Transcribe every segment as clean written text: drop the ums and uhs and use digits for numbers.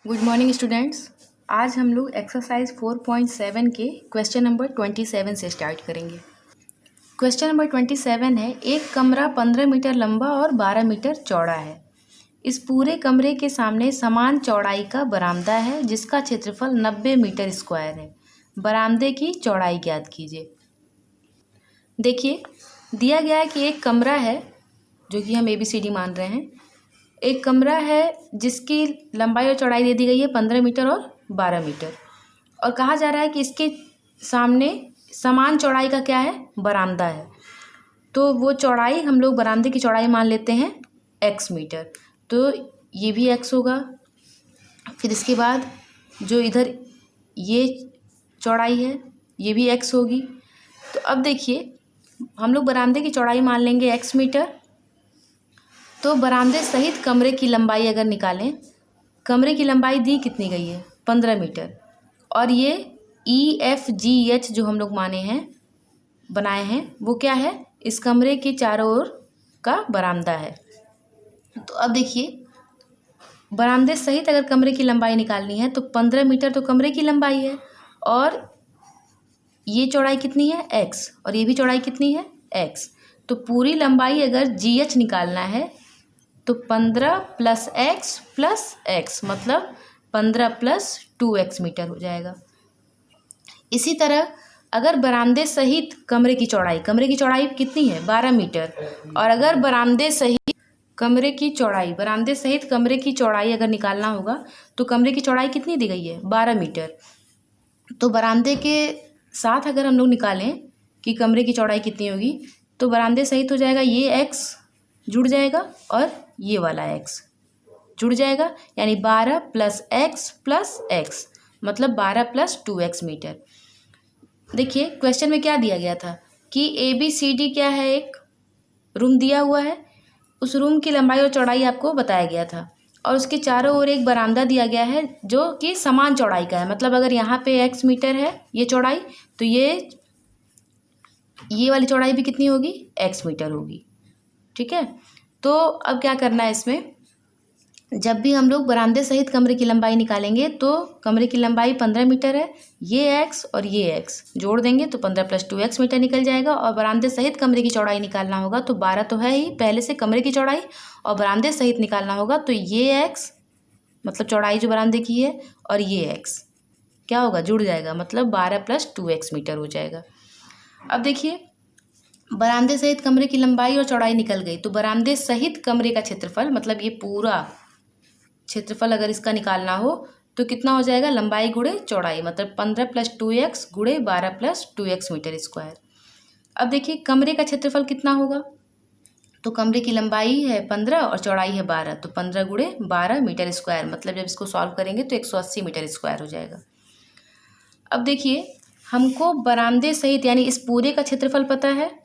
Good morning students. आज हम लोग एक्सरसाइज 4.7 के क्वेश्चन नंबर 27 से स्टार्ट करेंगे। क्वेश्चन नंबर 27 है, एक कमरा 15 मीटर लंबा और 12 मीटर चौड़ा है। इस पूरे कमरे के सामने समान चौड़ाई का बरामदा है जिसका क्षेत्रफल 90 मीटर स्क्वायर है। बरामदे की चौड़ाई ज्ञात कीजिए। देखिए, दिया गया है कि एक कमरा है जो कि हम ABCD मान रहे हैं। एक कमरा है जिसकी लंबाई और चौड़ाई दे दी गई है 15 मीटर और 12 मीटर, और कहा जा रहा है कि इसके सामने समान चौड़ाई का क्या है, बरामदा है। तो वो चौड़ाई हम लोग बरामदे की चौड़ाई मान लेते हैं x मीटर, तो ये भी x होगा। फिर इसके बाद जो इधर ये चौड़ाई है ये भी x होगी। तो अब देखिए, हम लोग बरामदे की चौड़ाई मान लेंगे x मीटर। तो बरामदे सहित कमरे की लंबाई अगर निकालें, कमरे की लंबाई दी कितनी गई है 15 मीटर, और ये EFGH जो हम लोग बनाए हैं वो क्या है, इस कमरे के चारों ओर का बरामदा है। तो अब देखिए, बरामदे सहित अगर कमरे की लंबाई निकालनी है तो 15 मीटर तो कमरे की लंबाई है, और ये चौड़ाई कितनी है x, और ये भी चौड़ाई कितनी है x। तो पूरी लंबाई अगर GH निकालना है तो 15 प्लस x मतलब 15 प्लस 2x मीटर हो जाएगा। इसी तरह अगर बरामदे सहित कमरे की चौड़ाई कितनी है 12 मीटर, और अगर बरामदे सहित कमरे की चौड़ाई अगर निकालना होगा तो कमरे की चौड़ाई कितनी दी गई है 12 मीटर। तो बरामदे के साथ अगर हम लोग निकालें कि कमरे की चौड़ाई कितनी होगी, तो बरामदे सहित हो जाएगा ये x जुड़ जाएगा और ये वाला x जुड़ जाएगा, यानी 12 प्लस x मतलब 12 प्लस 2x मीटर। देखिए, क्वेश्चन में क्या दिया गया था कि ABCD क्या है, एक रूम दिया हुआ है, उस रूम की लंबाई और चौड़ाई आपको बताया गया था, और उसके चारों ओर एक बरामदा दिया गया है जो कि समान चौड़ाई का है। मतलब अगर यहाँ पे x मीटर है ये चौड़ाई, तो ये वाली चौड़ाई भी कितनी होगी x मीटर होगी। ठीक है, तो अब क्या करना है, इसमें जब भी हम लोग बरामदे सहित कमरे की लंबाई निकालेंगे तो कमरे की लंबाई 15 मीटर है, ये x और ये x जोड़ देंगे तो 15 प्लस 2x मीटर निकल जाएगा। और बरामदे सहित कमरे की चौड़ाई निकालना होगा तो 12 तो है ही पहले से कमरे की चौड़ाई, और बरामदे सहित निकालना होगा तो ये x मतलब चौड़ाई जो बरामदे की है, और ये x क्या होगा, जुड़ जाएगा, मतलब 12 प्लस 2x मीटर हो जाएगा। अब देखिए, बरामदे सहित कमरे की लंबाई और चौड़ाई निकल गई, तो बरामदे सहित कमरे का क्षेत्रफल मतलब ये पूरा क्षेत्रफल अगर इसका निकालना हो तो कितना हो जाएगा, लंबाई गुणे चौड़ाई मतलब 15 प्लस 2x गुणे 12 प्लस 2x मीटर स्क्वायर। अब देखिए, कमरे का क्षेत्रफल कितना होगा, तो कमरे की लंबाई है 15 और चौड़ाई है 12, तो 15 गुणे 12 मीटर स्क्वायर, मतलब जब इसको सॉल्व करेंगे तो 180 मीटर स्क्वायर हो जाएगा। अब देखिए, हमको बरामदे सहित यानी इस पूरे का क्षेत्रफल पता है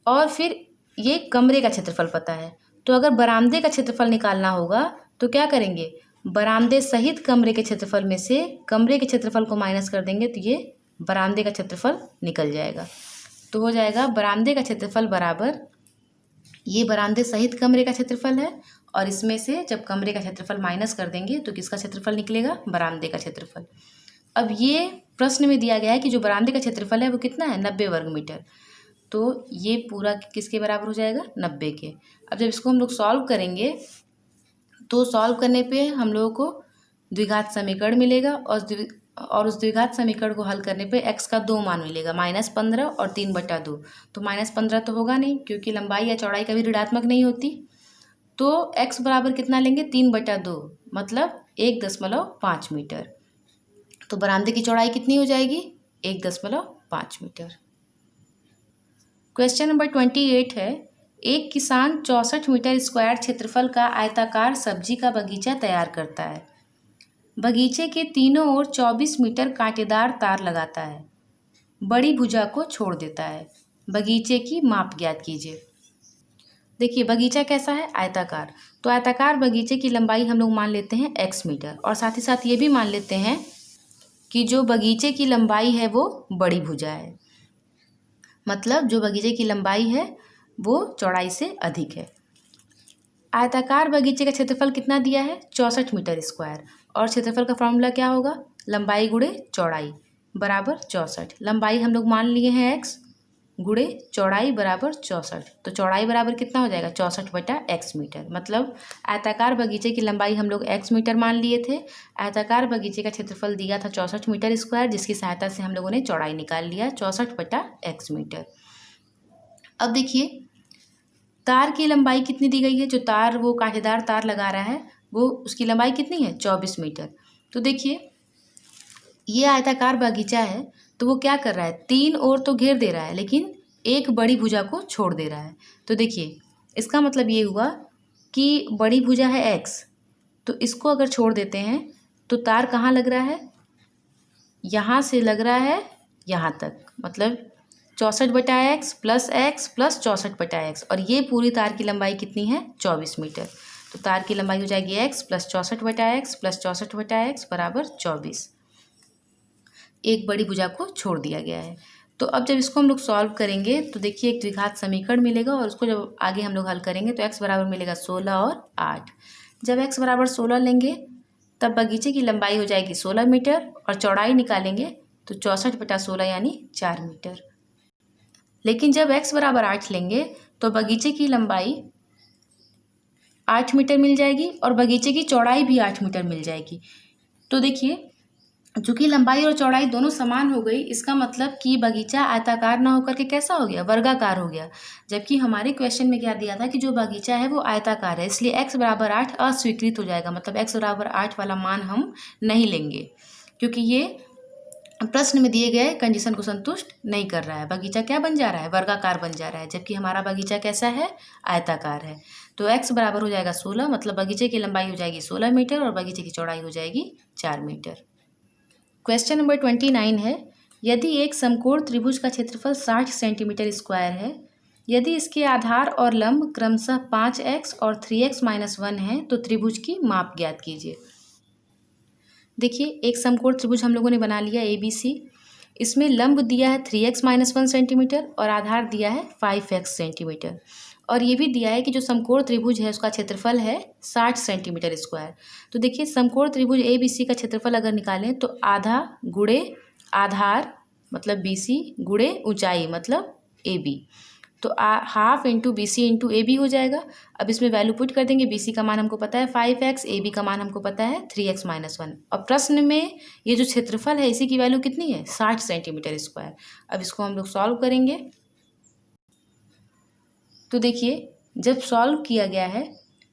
और फिर ये कमरे का क्षेत्रफल पता है। तो अगर बरामदे का क्षेत्रफल निकालना होगा तो क्या करेंगे, बरामदे सहित कमरे के क्षेत्रफल में से कमरे के क्षेत्रफल को माइनस कर देंगे तो ये बरामदे का क्षेत्रफल निकल जाएगा। तो हो जाएगा बरामदे का क्षेत्रफल बराबर, ये बरामदे सहित कमरे का क्षेत्रफल है, और इसमें से जब कमरे का क्षेत्रफल माइनस कर देंगे तो किसका क्षेत्रफल निकलेगा, बरामदे का क्षेत्रफल। अब ये प्रश्न में दिया गया है कि जो बरामदे का क्षेत्रफल है वो कितना है 90 वर्ग मीटर, तो ये पूरा किसके बराबर हो जाएगा 90 के। अब जब इसको हम लोग सॉल्व करेंगे तो सॉल्व करने पे हम लोगों को द्विघात समीकरण मिलेगा, और उस द्विघात समीकरण को हल करने पे x का 2 मान मिलेगा, -15 और 3/2। तो -15 तो होगा नहीं क्योंकि लंबाई या चौड़ाई कभी ऋणात्मक नहीं होती, तो x बराबर कितना लेंगे 3/2 मतलब 1.5 मीटर। तो बरामदे की चौड़ाई कितनी हो जाएगी 1.5 मीटर। क्वेश्चन नंबर 28 है, एक किसान 64 मीटर स्क्वायर क्षेत्रफल का आयताकार सब्जी का बगीचा तैयार करता है। बगीचे के तीनों ओर 24 मीटर कांटेदार तार लगाता है, बड़ी भुजा को छोड़ देता है। बगीचे की माप ज्ञात कीजिए। देखिए, बगीचा कैसा है, आयताकार, तो आयताकार बगीचे की लंबाई हम लोग मान लेते हैं x मीटर, और साथ ही साथ ये भी मान लेते हैं कि जो बगीचे की लंबाई है वो बड़ी भुजा है, मतलब जो बगीचे की लंबाई है वो चौड़ाई से अधिक है। आयताकार बगीचे का क्षेत्रफल कितना दिया है 64 मीटर स्क्वायर, और क्षेत्रफल का फॉर्मूला क्या होगा, लंबाई गुणे चौड़ाई बराबर 64। लंबाई हम लोग मान लिए हैं x गुणे चौड़ाई बराबर 64। तो चौड़ाई बराबर कितना हो जाएगा, 64/x मीटर। मतलब आयताकार बगीचे की लंबाई हम लोग x मीटर मान लिए थे। आयताकार बगीचे का क्षेत्रफल दिया था 64 मीटर स्क्वायर, जिसकी सहायता से हम लोगों ने चौड़ाई निकाल लिया 64/x मीटर। अब देखिए तार की लंबाई कितनी दी गई है, जो तार वो कांटेदार तार लगा रहा है वो उसकी लंबाई कितनी है, 24 मीटर। तो देखिए ये आयताकार बगीचा है, तो वो क्या कर रहा है, तीन ओर तो घेर दे रहा है लेकिन एक बड़ी भुजा को छोड़ दे रहा है। तो देखिए इसका मतलब ये हुआ कि बड़ी भुजा है x, तो इसको अगर छोड़ देते हैं तो तार कहाँ लग रहा है, यहाँ से लग रहा है यहाँ तक। मतलब 64/x plus x plus 64/x, और ये पूरी तार की लंबाई कितनी है, 24 मीटर। तो तार की लंबाई हो जाएगी x plus 64/x plus 64/x बराबर 24। एक बड़ी भुजा को छोड़ दिया गया है। तो अब जब इसको हम लोग सॉल्व करेंगे तो देखिए एक द्विघात समीकरण मिलेगा, और उसको जब आगे हम लोग हल करेंगे तो x बराबर मिलेगा 16 और 8। जब x बराबर 16 लेंगे तब बगीचे की लंबाई हो जाएगी 16 मीटर, और चौड़ाई निकालेंगे तो 64/16 यानी 4 मीटर। लेकिन जब x बराबर 8 लेंगे तो बगीचे की लंबाई 8 मीटर मिल जाएगी और बगीचे की चौड़ाई भी 8 मीटर मिल जाएगी। तो देखिए चूँकि लंबाई और चौड़ाई दोनों समान हो गई, इसका मतलब कि बगीचा आयताकार ना होकर के कैसा हो गया, वर्गाकार हो गया। जबकि हमारे क्वेश्चन में क्या दिया था कि जो बगीचा है वो आयताकार है, इसलिए x बराबर 8 अस्वीकृत हो जाएगा। मतलब x बराबर 8 वाला मान हम नहीं लेंगे, क्योंकि ये प्रश्न में दिए गए कंडीशन को संतुष्ट नहीं कर रहा है। बगीचा क्या बन जा रहा है, वर्गाकार बन जा रहा है, जबकि हमारा बगीचा कैसा है, आयताकार है। तो x बराबर हो जाएगा 16, मतलब बगीचे की लंबाई हो जाएगी 16 मीटर और बगीचे की चौड़ाई हो जाएगी 4 मीटर। क्वेश्चन नंबर 29 है, यदि एक समकोण त्रिभुज का क्षेत्रफल 60 सेंटीमीटर स्क्वायर है, यदि इसके आधार और लंब क्रमशः 5x और 3x-1 है तो त्रिभुज की माप ज्ञात कीजिए। देखिए एक समकोण त्रिभुज हम लोगों ने बना लिया ABC। इसमें लंब दिया है 3x-1 सेंटीमीटर और आधार दिया है 5x सेंटीमीटर, और ये भी दिया है कि जो समकोण त्रिभुज है उसका क्षेत्रफल है 60 सेंटीमीटर स्क्वायर। तो देखिए समकोण त्रिभुज ABC का क्षेत्रफल अगर निकालें तो आधा गुणे आधार मतलब BC गुणे ऊंचाई मतलब AB, तो half into BC into AB हो जाएगा। अब इसमें वैल्यू पुट कर देंगे, BC का मान हमको पता है 5x, AB का मान हमको पता है 3x-1। और प्रश्न में ये जो क्षेत्रफल है इसी की वैल्यू कितनी है, 60 सेंटीमीटर स्क्वायर। अब इसको हम लोग सॉल्व करेंगे। तो देखिए जब सॉल्व किया गया है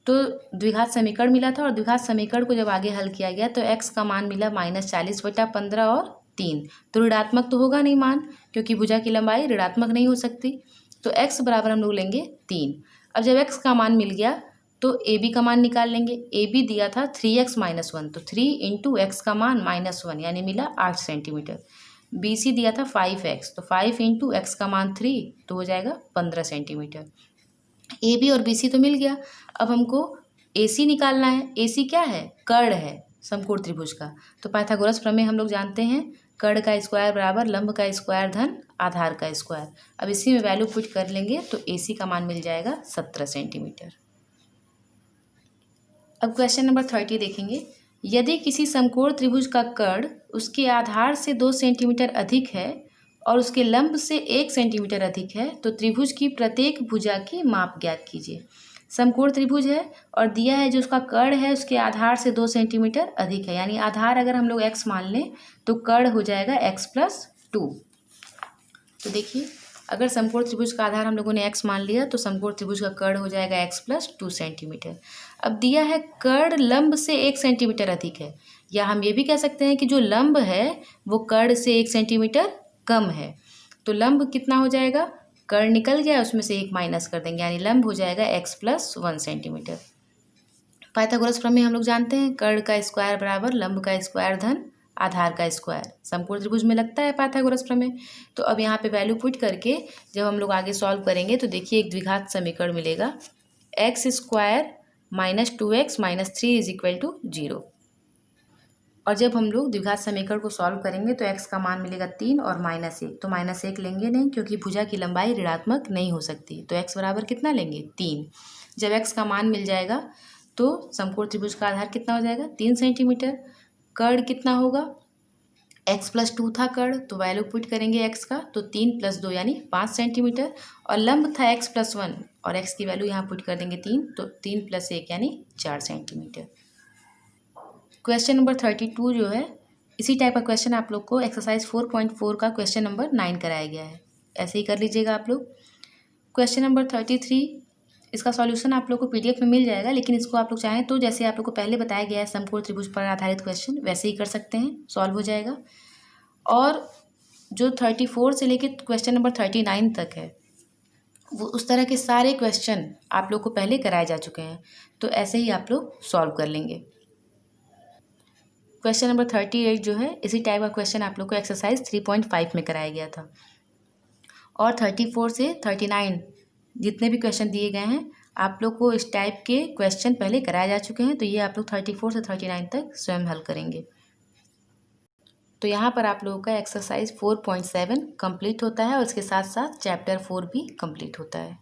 तो द्विघात समीकरण मिला था, और द्विघात समीकरण को जब आगे हल किया गया तो x का मान मिला -40/15 और 3। तो ऋणात्मक तो होगा नहीं मान, क्योंकि भुजा की लंबाई ऋणात्मक नहीं हो सकती। तो x बराबर हम लोग लेंगे 3। अब जब x का मान मिल गया तो AB का मान निकाल लेंगे। AB दिया था 3x-1, तो 3 इंटू x का मान -1 यानी मिला 8 सेंटीमीटर। BC दिया था 5x, तो 5 इंटू x का मान 3 तो हो जाएगा 15 सेंटीमीटर। AB और BC तो मिल गया। अब हमको AC निकालना है। AC क्या है, कर्ण है समकोण त्रिभुज का। तो पाइथागोरस प्रमेय हम लोग जानते हैं, कर्ण का स्क्वायर बराबर लंब का स्क्वायर धन आधार का स्क्वायर। अब इसी में वैल्यू पुट कर लेंगे तो AC का मान मिल जाएगा 17 सेंटीमीटर। अब क्वेश्चन नंबर 30 देखेंगे, यदि किसी समकोण त्रिभुज का कर्ण उसके आधार से 2 सेंटीमीटर अधिक है और उसके लंब से 1 सेंटीमीटर अधिक है तो त्रिभुज की प्रत्येक भुजा की माप ज्ञात कीजिए। समकोण त्रिभुज है और दिया है जो उसका कर्ण है उसके आधार से 2 सेंटीमीटर अधिक है, यानी आधार अगर हम लोग x मान लें तो कर्ण हो जाएगा x+2। तो देखिए अगर समकोण त्रिभुज का आधार हम लोगों ने x मान लिया तो समकोण त्रिभुज का कर्ण हो जाएगा x+2 सेंटीमीटर। अब दिया है कर्ण लंब से 1 सेंटीमीटर अधिक है, या हम ये भी कह सकते हैं कि जो लंब है वो कर्ण से 1 सेंटीमीटर कम है। तो लंब कितना हो जाएगा, कर्ण निकल गया उसमें से 1 माइनस कर देंगे, यानी लंब हो जाएगा x+1 सेंटीमीटर। पाइथागोरस प्रमेय हम लोग जानते हैं, कर्ण का स्क्वायर बराबर लंब का स्क्वायर धन आधार का स्क्वायर। समकोण त्रिभुज में लगता है पाइथागोरस प्रमेय। तो अब यहाँ पे वैल्यू पुट करके जब हम लोग आगे सॉल्व करेंगे तो देखिए एक द्विघात समीकरण मिलेगा, x² - 2x - 3 = 0। और जब हम लोग द्विघात समीकरण को सॉल्व करेंगे तो x का मान मिलेगा 3 और -1, तो -1 लेंगे नहीं क्योंकि भुजा की लंबाई ऋणात्मक नहीं हो सकती। तो x बराबर कितना लेंगे, 3। जब x का मान मिल जाएगा तो समकोण त्रिभुज का आधार कितना हो जाएगा 3 सेंटीमीटर। कर्ण कितना होगा, x+2 था कर्ण, तो वैल्यू पुट करेंगे x का, तो 3 + 2 यानी 5 सेंटीमीटर। और लंब था x+1 और x की वैल्यू यहाँ पुट कर देंगे 3, तो 3 + 1 यानी 4 सेंटीमीटर। क्वेश्चन नंबर 32 जो है, इसी टाइप का क्वेश्चन आप लोग को एक्सरसाइज 4.4 का क्वेश्चन नंबर 9 कराया गया है, ऐसे ही कर लीजिएगा आप लोग। क्वेश्चन नंबर 33, इसका सॉल्यूशन आप लोग को पीडीएफ में मिल जाएगा, लेकिन इसको आप लोग चाहें तो जैसे आप लोग को पहले बताया गया है समकोण त्रिभुज पर आधारित क्वेश्चन, वैसे ही कर सकते हैं, सॉल्व हो जाएगा। और जो 34 से लेकर क्वेश्चन नंबर 39 तक है, वो उस तरह के सारे क्वेश्चन आप लोग को पहले कराए जा चुके हैं, तो ऐसे ही आप लोग सॉल्व कर लेंगे। क्वेश्चन नंबर 38 जो है, इसी टाइप का क्वेश्चन आप लोग को एक्सरसाइज 3.5 में कराया गया था। और 34 से 39 जितने भी क्वेश्चन दिए गए हैं, आप लोग को इस टाइप के क्वेश्चन पहले कराए जा चुके हैं, तो ये आप लोग 34 से 39 तक स्वयं हल करेंगे। तो यहाँ पर आप लोगों का एक्सरसाइज 4.7 कंप्लीट होता है और इसके साथ साथ चैप्टर 4 भी कंप्लीट होता है।